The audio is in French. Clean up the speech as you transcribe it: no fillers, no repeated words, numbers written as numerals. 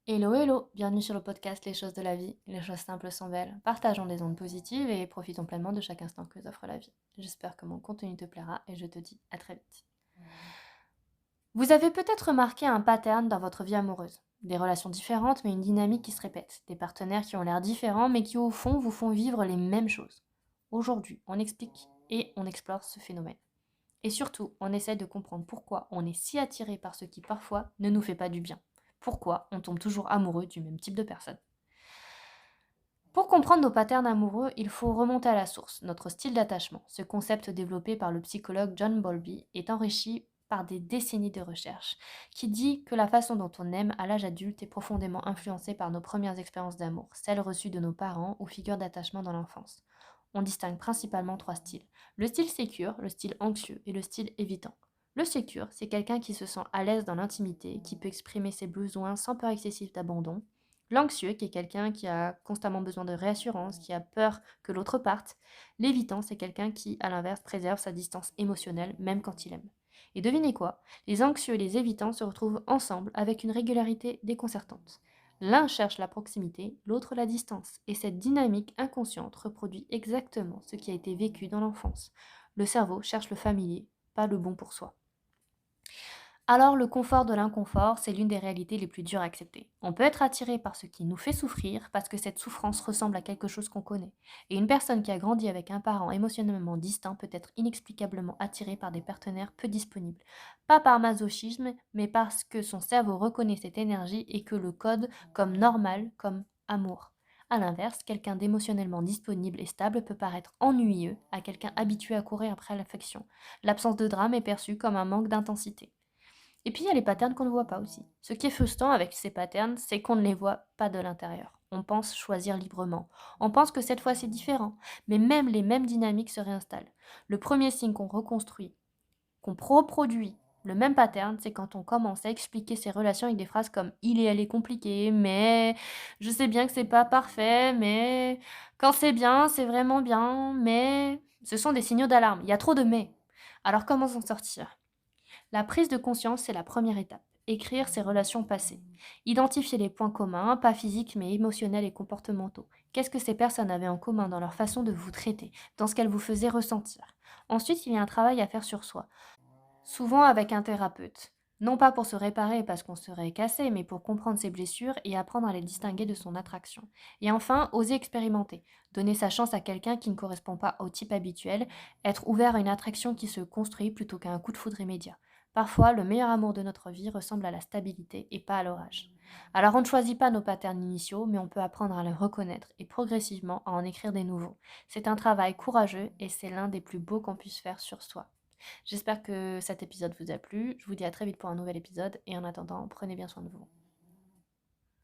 Hello hello, bienvenue sur le podcast Les choses de la vie. Les choses simples sont belles. Partageons des ondes positives et profitons pleinement de chaque instant que nous offre la vie. J'espère que mon contenu te plaira et je te dis à très vite. Vous avez peut-être remarqué un pattern dans votre vie amoureuse. Des relations différentes mais une dynamique qui se répète. Des partenaires qui ont l'air différents mais qui au fond vous font vivre les mêmes choses. Aujourd'hui, on explique et on explore ce phénomène. Et surtout, on essaie de comprendre pourquoi on est si attiré par ce qui parfois ne nous fait pas du bien. Pourquoi on tombe toujours amoureux du même type de personne. Pour comprendre nos patterns amoureux, il faut remonter à la source, notre style d'attachement. Ce concept développé par le psychologue John Bowlby est enrichi par des décennies de recherche, qui dit que la façon dont on aime à l'âge adulte est profondément influencée par nos premières expériences d'amour, celles reçues de nos parents ou figures d'attachement dans l'enfance. On distingue principalement trois styles. Le style sécure, le style anxieux et le style évitant. Le sécure, c'est quelqu'un qui se sent à l'aise dans l'intimité, qui peut exprimer ses besoins sans peur excessive d'abandon. L'anxieux, qui est quelqu'un qui a constamment besoin de réassurance, qui a peur que l'autre parte. L'évitant, c'est quelqu'un qui, à l'inverse, préserve sa distance émotionnelle, même quand il aime. Et devinez quoi? Les anxieux et les évitants se retrouvent ensemble avec une régularité déconcertante. L'un cherche la proximité, l'autre la distance, et cette dynamique inconsciente reproduit exactement ce qui a été vécu dans l'enfance. Le cerveau cherche le familier, pas le bon pour soi. Alors le confort de l'inconfort, c'est l'une des réalités les plus dures à accepter. On peut être attiré par ce qui nous fait souffrir parce que cette souffrance ressemble à quelque chose qu'on connaît. Et une personne qui a grandi avec un parent émotionnellement distinct peut être inexplicablement attirée par des partenaires peu disponibles. Pas par masochisme, mais parce que son cerveau reconnaît cette énergie et que le code comme normal, comme amour. A l'inverse, quelqu'un d'émotionnellement disponible et stable peut paraître ennuyeux à quelqu'un habitué à courir après l'affection. L'absence de drame est perçue comme un manque d'intensité. Et puis il y a les patterns qu'on ne voit pas aussi. Ce qui est frustrant avec ces patterns, c'est qu'on ne les voit pas de l'intérieur. On pense choisir librement. On pense que cette fois c'est différent. Mais même les mêmes dynamiques se réinstallent. Le premier signe qu'on reconstruit, qu'on reproduit le même pattern, c'est quand on commence à expliquer ses relations avec des phrases comme il et elle est compliqué, mais je sais bien que c'est pas parfait, mais quand c'est bien, c'est vraiment bien, mais ce sont des signaux d'alarme. Il y a trop de mais. Alors comment s'en sortir? La prise de conscience, c'est la première étape. Écrire ses relations passées. Identifier les points communs, pas physiques mais émotionnels et comportementaux. Qu'est-ce que ces personnes avaient en commun dans leur façon de vous traiter, dans ce qu'elles vous faisaient ressentir. Ensuite, il y a un travail à faire sur soi, souvent avec un thérapeute. Non pas pour se réparer parce qu'on serait cassé, mais pour comprendre ses blessures et apprendre à les distinguer de son attraction. Et enfin, oser expérimenter. Donner sa chance à quelqu'un qui ne correspond pas au type habituel, être ouvert à une attraction qui se construit plutôt qu'à un coup de foudre immédiat. Parfois, le meilleur amour de notre vie ressemble à la stabilité et pas à l'orage. Alors on ne choisit pas nos patterns initiaux, mais on peut apprendre à les reconnaître et progressivement à en écrire des nouveaux. C'est un travail courageux et c'est l'un des plus beaux qu'on puisse faire sur soi. J'espère que cet épisode vous a plu. Je vous dis à très vite pour un nouvel épisode et en attendant, prenez bien soin de vous.